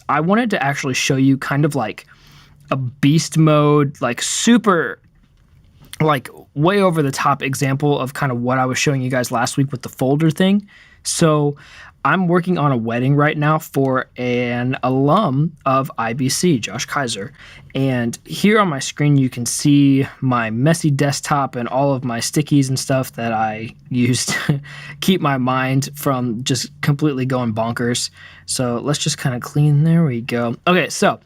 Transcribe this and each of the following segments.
I wanted to actually show you kind of like a beast mode, like super, like way over the top example of kind of what I was showing you guys last week with the folder thing. So I'm working on a wedding right now for an alum of IBC, Josh Kaiser. And here on my screen, you can see my messy desktop and all of my stickies and stuff that I used to keep my mind from just completely going bonkers. So let's just kind of clean. There we go. Okay, so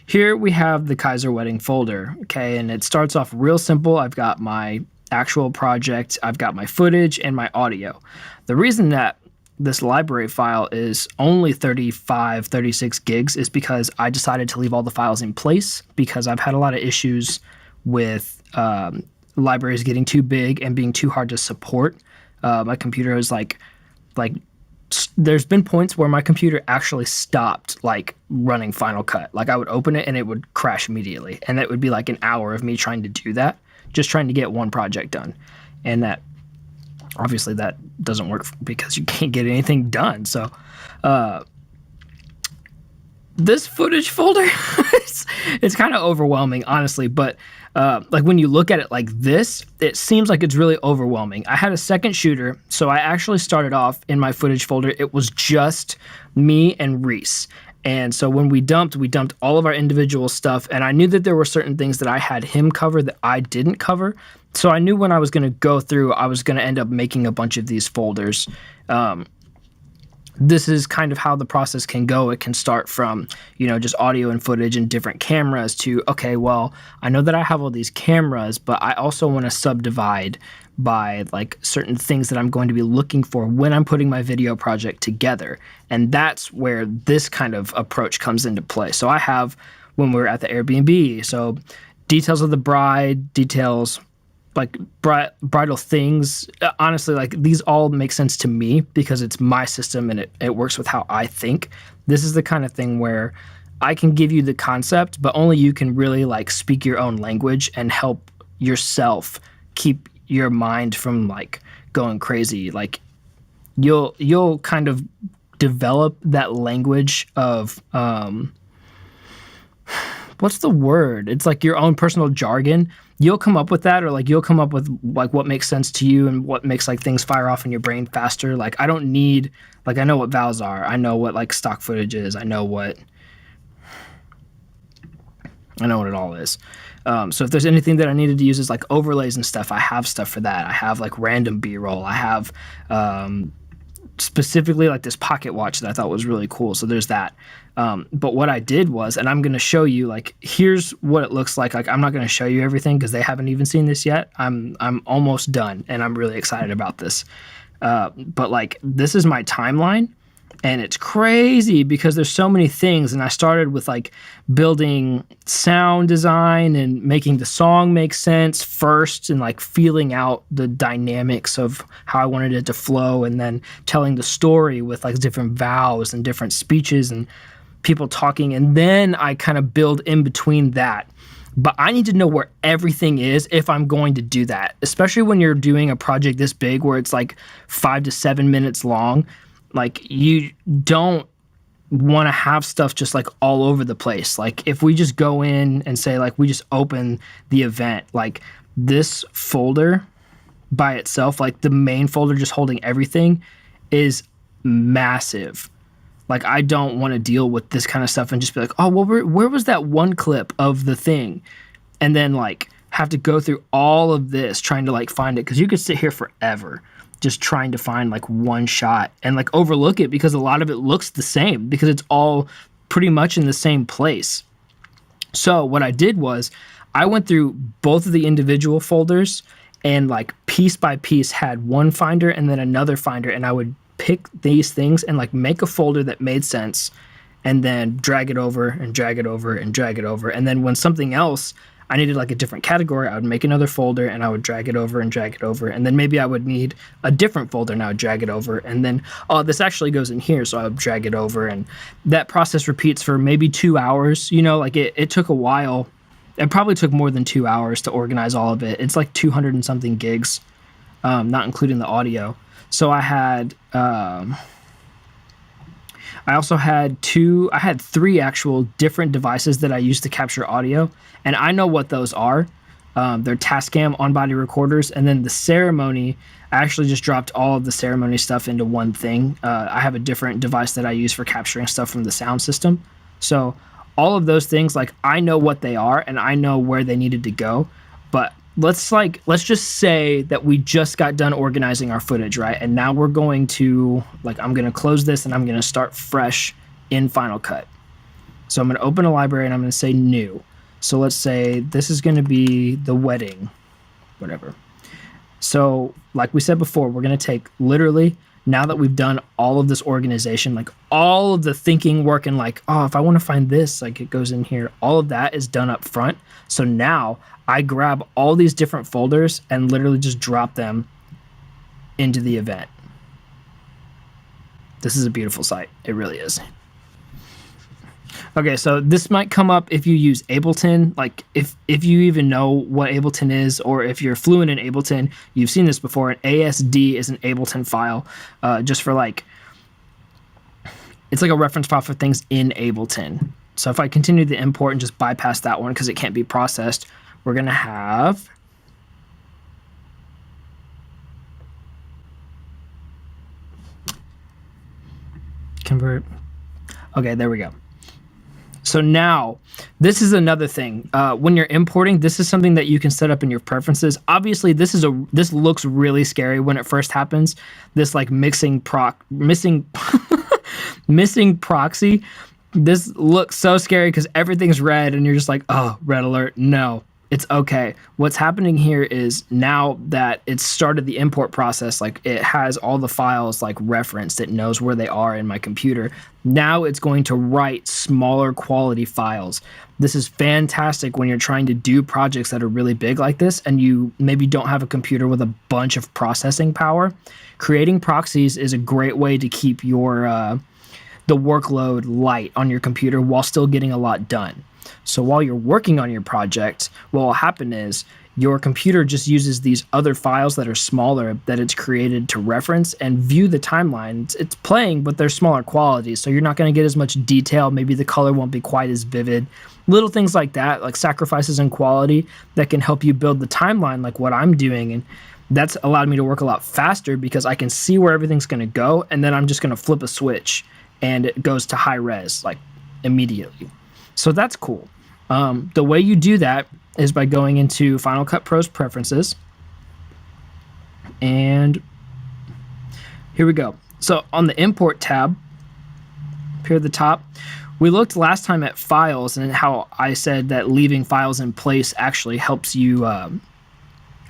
here we have the Kaiser wedding folder, okay, and it starts off real simple. I've got my actual project, I've got my footage and my audio. The reason that this library file is only 35, 36 gigs is because I decided to leave all the files in place because I've had a lot of issues with libraries getting too big and being too hard to support. My computer is like there's been points where my computer actually stopped like running Final Cut. Like I would open it and it would crash immediately. And that would be like an hour of me trying to do that, just trying to get one project done. And that obviously that doesn't work because you can't get anything done. So this footage folder, it's kind of overwhelming, honestly. But like when you look at it like this, it seems like it's really overwhelming. I had a second shooter, so I actually started off in my footage folder. It was just me and Reese. And so when we dumped all of our individual stuff, and I knew that there were certain things that I had him cover that I didn't cover. So I knew when I was going to go through, I was going to end up making a bunch of these folders. This is kind of how the process can go. It can start from, just audio and footage and different cameras to, okay, well, I know that I have all these cameras, but I also want to subdivide by like certain things that I'm going to be looking for when I'm putting my video project together. And that's where this kind of approach comes into play. So I have, when we're at the Airbnb, so details of the bride, details like bridal things. Honestly, like these all make sense to me because it's my system and it works with how I think. This is the kind of thing where I can give you the concept, but only you can really like speak your own language and help yourself keep your mind from like going crazy. Like you'll kind of develop that language of what's the word? It's like your own personal jargon. You'll come up with that, or like you'll come up with like what makes sense to you and what makes like things fire off in your brain faster. Like I don't need, like I know what vowels are. I know what like stock footage is. I know what it all is. So if there's anything that I needed to use as like overlays and stuff, I have stuff for that. I have like random B-roll. I have specifically like this pocket watch that I thought was really cool. So there's that. But what I did was, and I'm going to show you, like, here's what it looks like. Like, I'm not going to show you everything because they haven't even seen this yet. I'm almost done, and I'm really excited about this. But like, this is my timeline, and it's crazy because there's so many things. And I started with like building sound design and making the song make sense first and like feeling out the dynamics of how I wanted it to flow, and then telling the story with like different vowels and different speeches and people talking. And then I kind of build in between that. But I need to know where everything is if I'm going to do that, especially when you're doing a project this big where it's like 5 to 7 minutes long. Like, you don't want to have stuff just like all over the place. Like, if we just go in and say like we just open the event, like this folder by itself, like the main folder just holding everything, is massive. Like, I don't want to deal with this kind of stuff and just be like, oh, well, where was that one clip of the thing? And then like have to go through all of this trying to like find it, because you could sit here forever just trying to find like one shot and like overlook it because a lot of it looks the same because it's all pretty much in the same place. So what I did was I went through both of the individual folders and like piece by piece had one finder and then another finder, and I would pick these things and like make a folder that made sense and then drag it over and drag it over and drag it over. And then when something else, I needed like a different category, I would make another folder and I would drag it over and drag it over. And then maybe I would need a different folder and I would drag it over. And then, oh, this actually goes in here. So I would drag it over. And that process repeats for maybe 2 hours. You know, like it took a while. It probably took more than 2 hours to organize all of it. It's like 200 and something gigs, not including the audio. So I had I also had three actual different devices that I used to capture audio, and I know what those are. They're Tascam on-body recorders, and then the ceremony, I actually just dropped all of the ceremony stuff into one thing. I have a different device that I use for capturing stuff from the sound system. So all of those things, like I know what they are and I know where they needed to go. But let's just say that we just got done organizing our footage, right? And now we're going to, I'm going to close this and I'm going to start fresh in Final Cut. So I'm going to open a library and I'm going to say new. So let's say this is going to be the wedding, whatever. So like we said before, we're going to take literally, now that we've done all of this organization, like all of the thinking work and like, oh, if I want to find this, like it goes in here, all of that is done up front. So now I grab all these different folders and literally just drop them into the event. This is a beautiful site. It really is. Okay, so this might come up if you use Ableton, like if you even know what Ableton is, or if you're fluent in Ableton, you've seen this before. An ASD is an Ableton file, just for it's like a reference file for things in Ableton. So if I continue the import and just bypass that one because it can't be processed, we're gonna have convert. Okay, there we go. So now, this is another thing. When you're importing, this is something that you can set up in your preferences. Obviously, this looks really scary when it first happens. This like missing proxy. This looks so scary because everything's red and you're just like, oh, red alert. No, it's okay. What's happening here is now that it's started the import process, like it has all the files like referenced, it knows where they are in my computer. Now it's going to write smaller quality files. This is fantastic when you're trying to do projects that are really big like this and you maybe don't have a computer with a bunch of processing power. Creating proxies is a great way to keep your the workload light on your computer while still getting a lot done. So while you're working on your project, what will happen is your computer just uses these other files that are smaller that it's created to reference and view the timeline. It's playing, but they're smaller quality, so you're not going to get as much detail. Maybe the color won't be quite as vivid. Little things like that, like sacrifices in quality that can help you build the timeline like what I'm doing. And that's allowed me to work a lot faster because I can see where everything's going to go, and then I'm just going to flip a switch and it goes to high res like immediately. So that's cool. The way you do that is by going into Final Cut Pro's preferences. And here we go. So on the import tab, up here at the top, we looked last time at files and how I said that leaving files in place actually helps you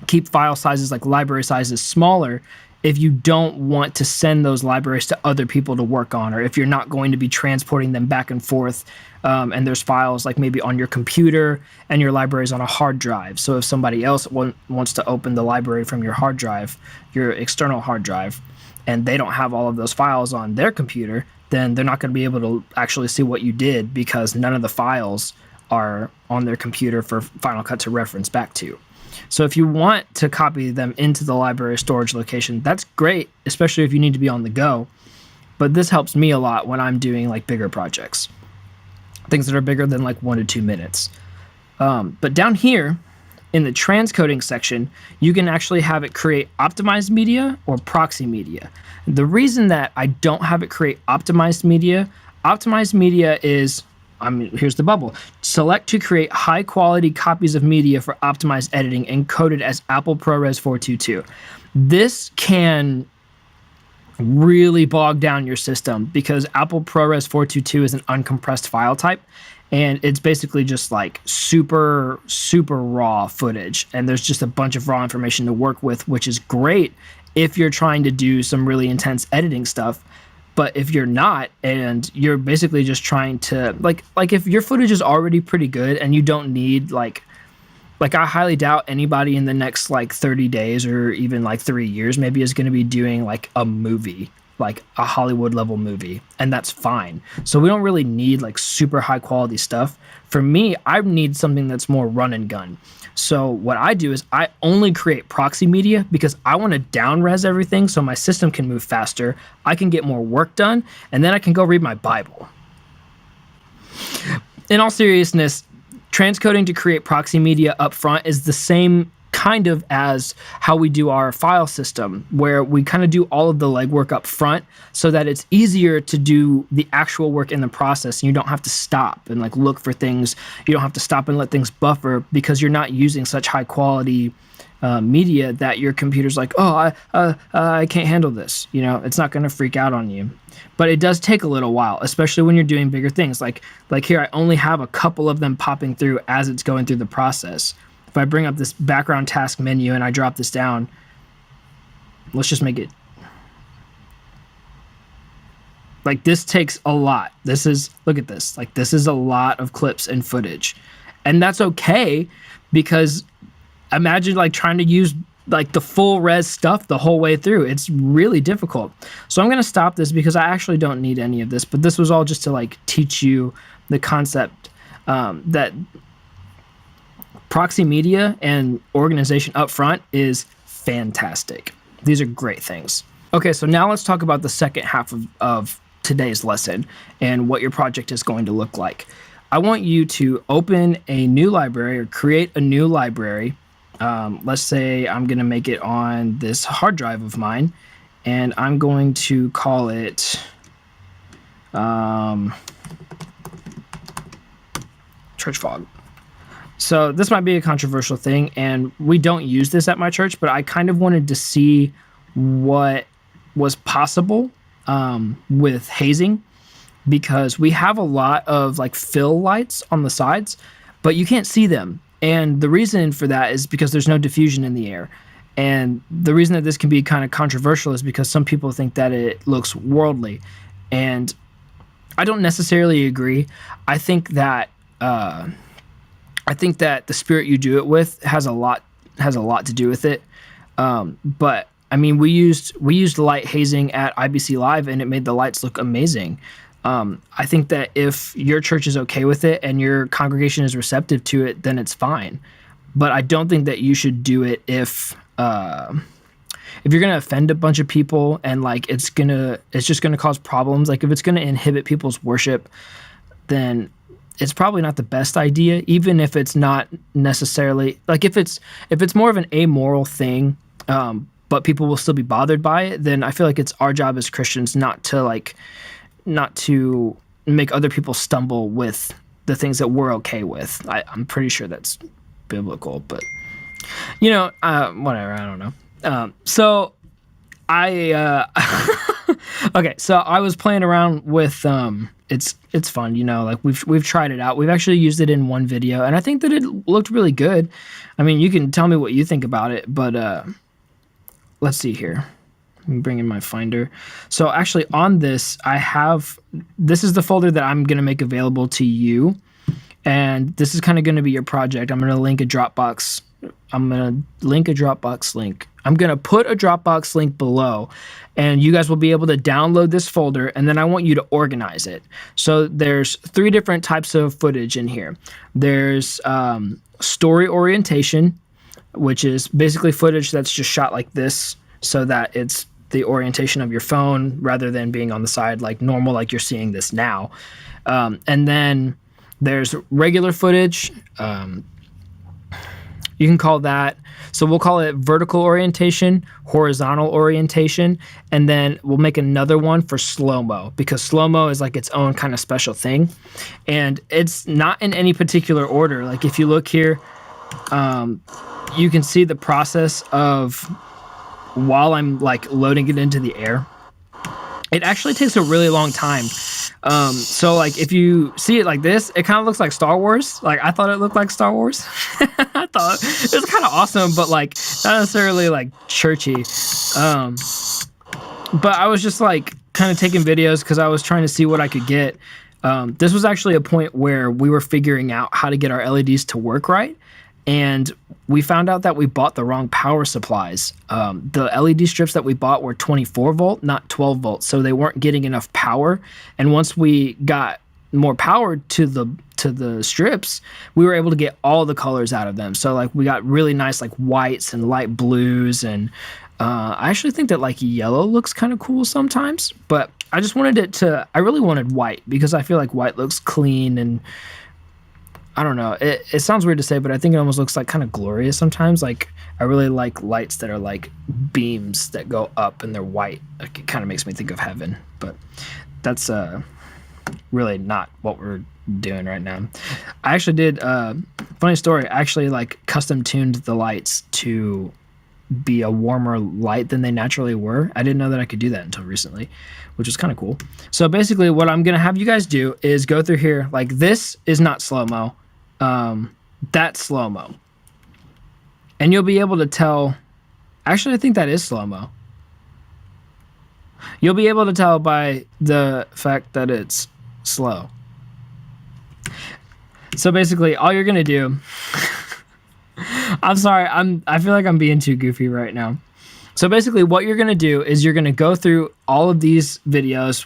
keep file sizes, like library sizes, smaller if you don't want to send those libraries to other people to work on, or if you're not going to be transporting them back and forth, and there's files like maybe on your computer and your library is on a hard drive. So if somebody else wants to open the library from your hard drive, your external hard drive, and they don't have all of those files on their computer, then they're not going to be able to actually see what you did because none of the files are on their computer for Final Cut to reference back to. So if you want to copy them into the library storage location, that's great, especially if you need to be on the go. But this helps me a lot when I'm doing like bigger projects, things that are bigger than like 1 to 2 minutes. But down here in the transcoding section, you can actually have it create optimized media or proxy media. The reason that I don't have it create optimized media is, here's the bubble. Select to create high quality copies of media for optimized editing encoded as Apple ProRes 422. This can really bog down your system because Apple ProRes 422 is an uncompressed file type, and it's basically just like super, super raw footage. And there's just a bunch of raw information to work with, which is great if you're trying to do some really intense editing stuff. But if you're not, and you're basically just trying to, like if your footage is already pretty good and you don't need like I highly doubt anybody in the next like 30 days or even like 3 years maybe is going to be doing like a movie like a Hollywood level movie, and that's fine. So we don't really need like super high quality stuff. For me, I need something that's more run and gun. So what I do is I only create proxy media because I want to down res everything so my system can move faster, I can get more work done, and then I can go read my Bible. In all seriousness, transcoding to create proxy media up front is the same kind of as how we do our file system, where we kind of do all of the legwork up front so that it's easier to do the actual work in the process, and you don't have to stop and like look for things. You don't have to stop and let things buffer because you're not using such high quality media that your computer's like, oh, I can't handle this. You know, it's not going to freak out on you. But it does take a little while, especially when you're doing bigger things. Like here, I only have a couple of them popping through as it's going through the process. If I bring up this background task menu and I drop this down, let's just make it. Like this takes a lot. Look at this. Like this is a lot of clips and footage. And that's okay, because imagine like trying to use like the full res stuff the whole way through. It's really difficult. So I'm going to stop this because I actually don't need any of this, but this was all just to like teach you the concept that proxy media and organization up front is fantastic. These are great things. Okay, so now let's talk about the second half of today's lesson and what your project is going to look like. I want you to open a new library or create a new library. Let's say I'm going to make it on this hard drive of mine, and I'm going to call it Church Fog. So this might be a controversial thing, and we don't use this at my church, but I kind of wanted to see what was possible with hazing, because we have a lot of like fill lights on the sides, but you can't see them. And the reason for that is because there's no diffusion in the air. And the reason that this can be kind of controversial is because some people think that it looks worldly. And I don't necessarily agree. I think that the spirit you do it with has a lot to do with it. But I mean, we used light hazing at IBC Live, and it made the lights look amazing. I think that if your church is okay with it and your congregation is receptive to it, then it's fine. But I don't think that you should do it if you're gonna offend a bunch of people and like it's just gonna cause problems. Like if it's gonna inhibit people's worship, then it's probably not the best idea, even if it's not necessarily like if it's more of an amoral thing, but people will still be bothered by it, then I feel like it's our job as Christians not to make other people stumble with the things that we're okay with. I'm pretty sure that's biblical, but whatever, I don't know. So I okay, so I was playing around with it's fun, like we've tried it out. We've actually used it in one video, and I think that it looked really good. I mean, you can tell me what you think about it, but let's see here. Let me bring in my Finder. So actually on this, this is the folder that I'm going to make available to you. And this is kind of going to be your project. I'm going to link a Dropbox. I'm going to link a Dropbox link. I'm going to put a Dropbox link below, and you guys will be able to download this folder, and then I want you to organize it. So there's 3 different types of footage in here. There's story orientation, which is basically footage that's just shot like this, so that it's the orientation of your phone rather than being on the side like normal, like you're seeing this now. And then there's regular footage. You can call that, so we'll call it vertical orientation, horizontal orientation, and then we'll make another one for slow-mo, because slow-mo is like its own kind of special thing. And it's not in any particular order. Like if you look here, you can see the process of while I'm like loading it into the air. It actually takes a really long time. So like if you see it like this, it kind of looks like Star Wars. Like I thought it looked like Star Wars. I thought it was kind of awesome, but like not necessarily like churchy. But I was just like kind of taking videos because I was trying to see what I could get. This was actually a point where we were figuring out how to get our LEDs to work right. and we found out that we bought the wrong power supplies. The LED strips that we bought were 24 volt, not 12 volts, so they weren't getting enough power. And once we got more power to the strips, we were able to get all the colors out of them. So like we got really nice like whites and light blues, and I actually think that like yellow looks kind of cool sometimes, but I just wanted it to, I really wanted white because I feel like white looks clean, and I don't know, it sounds weird to say, but I think it almost looks like kind of glorious sometimes. Like I really like lights that are like beams that go up and they're white. Like it kind of makes me think of heaven, but that's really not what we're doing right now. I actually did, funny story, I actually like custom tuned the lights to be a warmer light than they naturally were. I didn't know that I could do that until recently, which was kind of cool. So basically what I'm going to have you guys do is go through here. Like this is not slow-mo. That's slow-mo. And you'll be able to tell, actually I think that is slow-mo. You'll be able to tell by the fact that it's slow. So basically all you're going to do, I'm sorry, I feel like I'm being too goofy right now. So basically what you're going to do is you're going to go through all of these videos,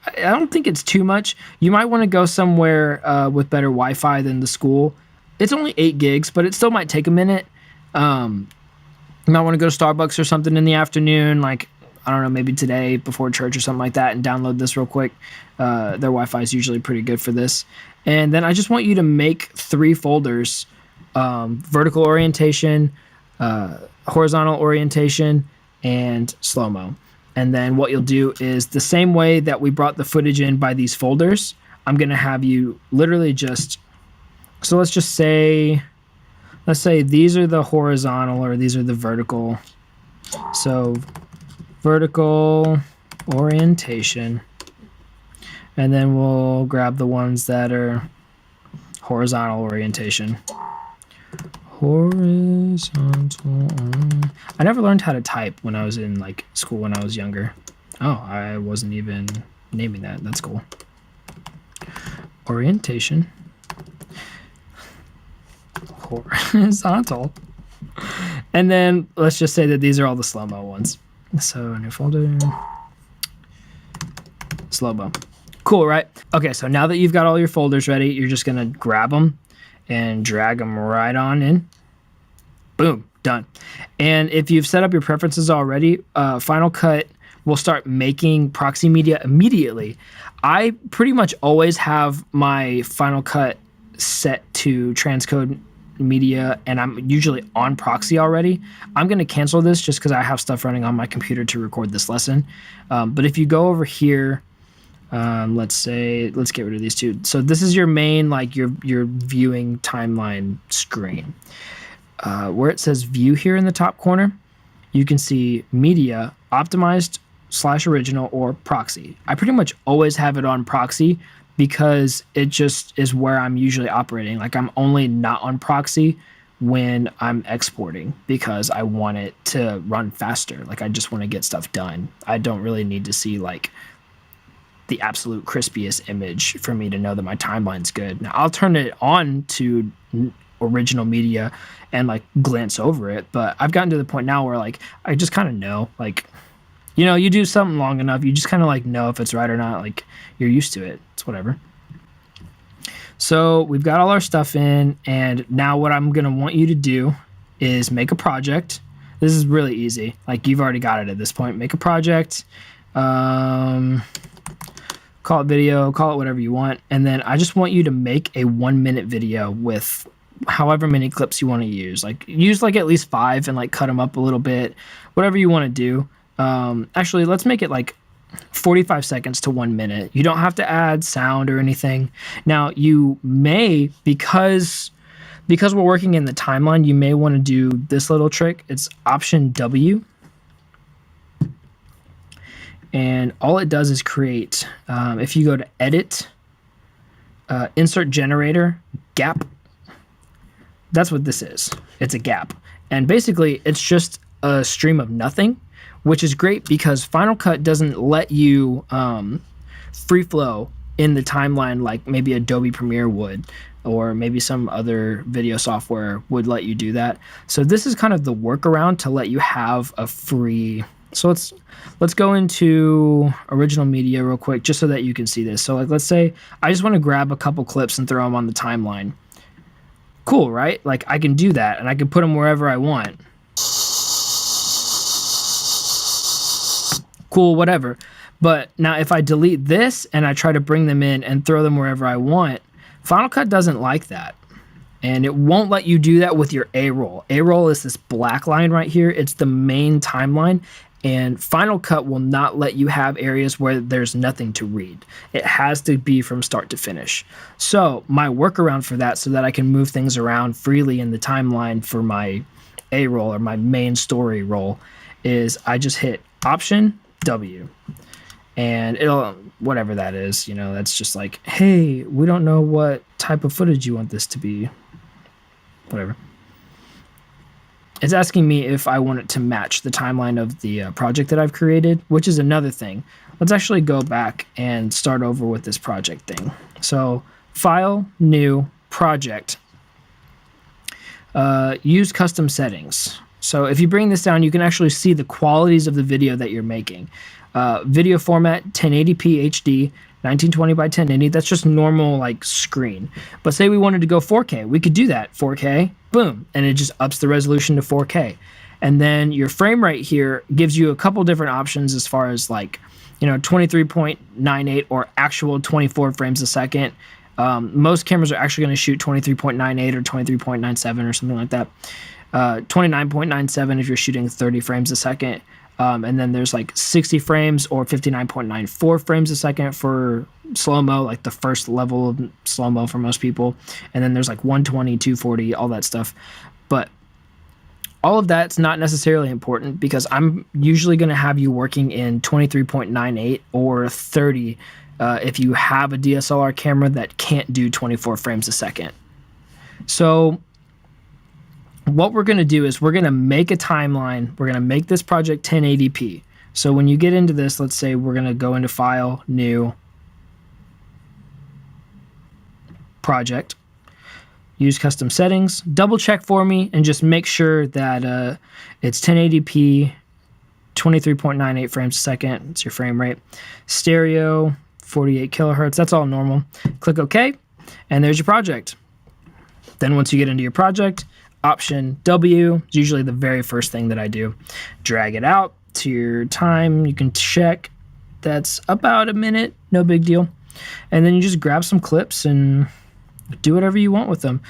I don't think it's too much. You might want to go somewhere with better Wi-Fi than the school. It's only 8 gigs, but it still might take a minute. You might want to go to Starbucks or something in the afternoon, like, I don't know, maybe today before church or something like that, and download this real quick. Their Wi-Fi is usually pretty good for this. And then I just want you to make 3 folders, vertical orientation, horizontal orientation, and slow-mo. And then what you'll do is the same way that we brought the footage in by these folders, I'm going to have you literally just, so let's say these are the horizontal or these are the vertical. So vertical orientation, and then we'll grab the ones that are horizontal orientation. Horizontal. I never learned how to type when I was in like school when I was younger. Oh, I wasn't even naming that. That's cool. Orientation. Horizontal. And then let's just say that these are all the slow-mo ones. So new folder. Slow-mo. Cool, right? Okay, so now that you've got all your folders ready, you're just going to grab them and drag them right on in. Boom, done. And if you've set up your preferences already, Final Cut will start making proxy media immediately. I pretty much always have my Final Cut set to transcode media, and I'm usually on proxy already. I'm going to cancel this just because I have stuff running on my computer to record this lesson. But if you go over here, let's get rid of these two. So this is your main, like your viewing timeline screen. Where it says view here in the top corner, you can see media, optimized / original, or proxy. I pretty much always have it on proxy because it just is where I'm usually operating. Like I'm only not on proxy when I'm exporting because I want it to run faster. Like I just want to get stuff done. I don't really need to see like the absolute crispiest image for me to know that my timeline's good. Now I'll turn it on to original media and like glance over it, but I've gotten to the point now where like I just kind of know, like, you know, you do something long enough, you just kind of like know if it's right or not. Like you're used to it. It's whatever. So we've got all our stuff in, and now what I'm gonna want you to do is make a project. This is really easy. Like you've already got it at this point. Make a project. Call it video, call it whatever you want. And then I just want you to make a 1-minute video with however many clips you want to use. Like use like at least 5 and like cut them up a little bit, whatever you want to do. Actually, let's make it like 45 seconds to 1 minute. You don't have to add sound or anything. Now you may, because we're working in the timeline, you may want to do this little trick. It's Option W. And all it does is create, if you go to edit, insert generator, gap, that's what this is. It's a gap. And basically it's just a stream of nothing, which is great because Final Cut doesn't let you free flow in the timeline like maybe Adobe Premiere would, or maybe some other video software would let you do that. So this is kind of the workaround to let you have a free. So let's go into original media real quick just so that you can see this. So like let's say I just want to grab a couple clips and throw them on the timeline. Cool, right? Like I can do that and I can put them wherever I want. Cool, whatever. But now if I delete this and I try to bring them in and throw them wherever I want, Final Cut doesn't like that. And it won't let you do that with your A-roll. A-roll is this black line right here. It's the main timeline. And Final Cut will not let you have areas where there's nothing to read. It has to be from start to finish. So my workaround for that, so that I can move things around freely in the timeline for my A-roll or my main story roll, is I just hit Option W. And it'll, whatever that is, that's just like, hey, we don't know what type of footage you want this to be. Whatever. It's asking me if I want it to match the timeline of the project that I've created, which is another thing. Let's actually go back and start over with this project thing. So File, New, Project. Use custom settings. So if you bring this down, you can actually see the qualities of the video that you're making. Video format, 1080p HD, 1920 by 1080. That's just normal like screen. But say we wanted to go 4K, we could do that. 4K, boom, and it just ups the resolution to 4K. And then your frame rate here gives you a couple different options as far as like, 23.98 or actual 24 frames a second. Most cameras are actually going to shoot 23.98 or 23.97 or something like that. 29.97 if you're shooting 30 frames a second. And then there's like 60 frames or 59.94 frames a second for slow-mo, like the first level of slow-mo for most people. And then there's like 120, 240, all that stuff. But all of that's not necessarily important because I'm usually going to have you working in 23.98 or 30 if you have a DSLR camera that can't do 24 frames a second. So what we're going to do is we're going to make a timeline. We're going to make this project 1080p. So when you get into this, let's say we're going to go into File, New, Project, use custom settings, double check for me and just make sure that it's 1080p, 23.98 frames a second. It's your frame rate. Stereo, 48 kilohertz. That's all normal. Click OK, and there's your project. Then once you get into your project, Option W is usually the very first thing that I do. Drag it out to your time. You can check. That's about a minute. No big deal. And then you just grab some clips and do whatever you want with them.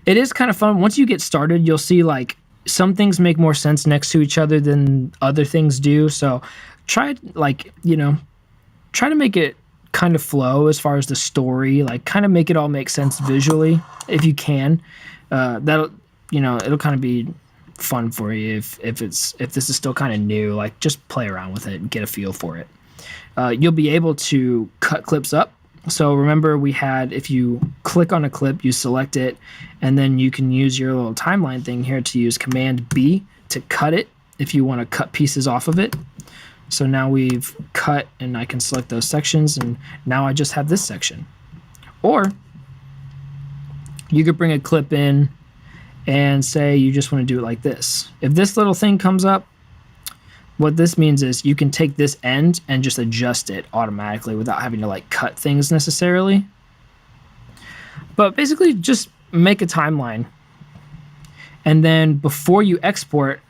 It is kind of fun. Once you get started, you'll see like some things make more sense next to each other than other things do. So try try to make it kind of flow as far as the story, like kind of make it all make sense visually if you can. That'll it'll kind of be fun for you if this is still kind of new. Like just play around with it and get a feel for it. You'll be able to cut clips up. So remember we had, if you click on a clip, you select it, and then you can use your little timeline thing here to use Command B to cut it if you want to cut pieces off of it. So now we've cut and I can select those sections and now I just have this section. Or you could bring a clip in and say you just want to do it like this. If this little thing comes up, what this means is you can take this end and just adjust it automatically without having to like cut things necessarily. But basically just make a timeline. And then before you export,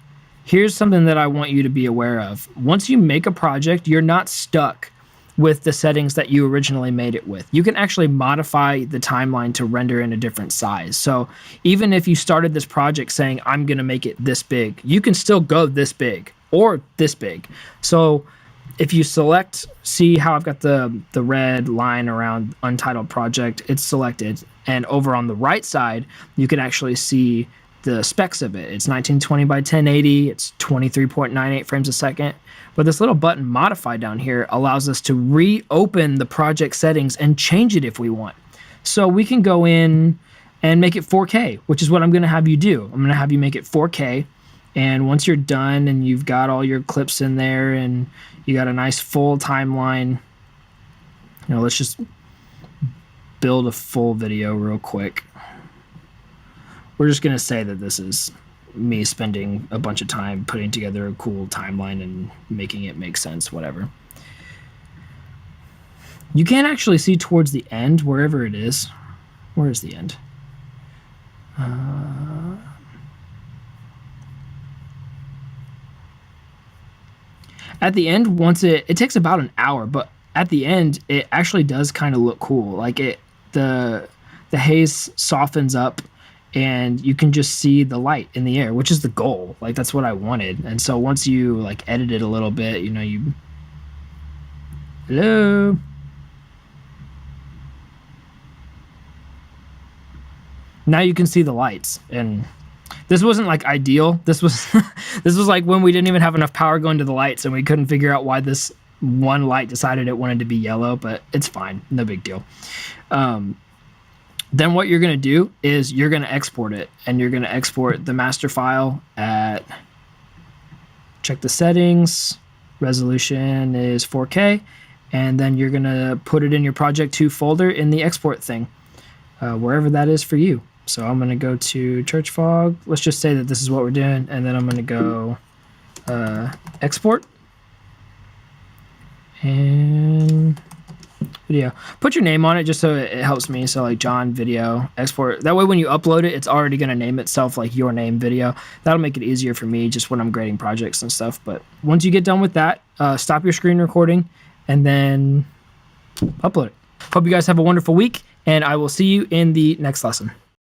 here's something that I want you to be aware of. Once you make a project, you're not stuck with the settings that you originally made it with. You can actually modify the timeline to render in a different size. So even if you started this project saying, I'm going to make it this big, you can still go this big or this big. So if you select, see how I've got the red line around untitled project, it's selected. And over on the right side, you can actually see the specs of it. It's 1920 by 1080. It's 23.98 frames a second. But this little button modify down here allows us to reopen the project settings and change it if we want. So we can go in and make it 4K, which is what I'm going to have you do. I'm going to have you make it 4K. And once you're done and you've got all your clips in there and you got a nice full timeline, let's just build a full video real quick. We're just going to say that this is me spending a bunch of time putting together a cool timeline and making it make sense, whatever. You can actually see towards the end, wherever it is. Where is the end? At the end, once it takes about an hour, but at the end, it actually does kind of look cool. Like the haze softens up, and you can just see the light in the air, which is the goal. Like that's what I wanted. And so once you like edit it a little bit, hello. Now you can see the lights, and this wasn't like ideal. This was this was like when we didn't even have enough power going to the lights, and we couldn't figure out why this one light decided it wanted to be yellow, but it's fine, no big deal. Then what you're going to do is you're going to export it, and you're going to export the master file at, check the settings, resolution is 4K, and then you're going to put it in your Project 2 folder in the export thing, wherever that is for you. So I'm going to go to ChurchFog. Let's just say that this is what we're doing, and then I'm going to go export and video. Put your name on it just so it helps me. So like John video export. That way when you upload it, it's already going to name itself like your name video. That'll make it easier for me just when I'm grading projects and stuff. But once you get done with that, stop your screen recording and then upload it. Hope you guys have a wonderful week, and I will see you in the next lesson.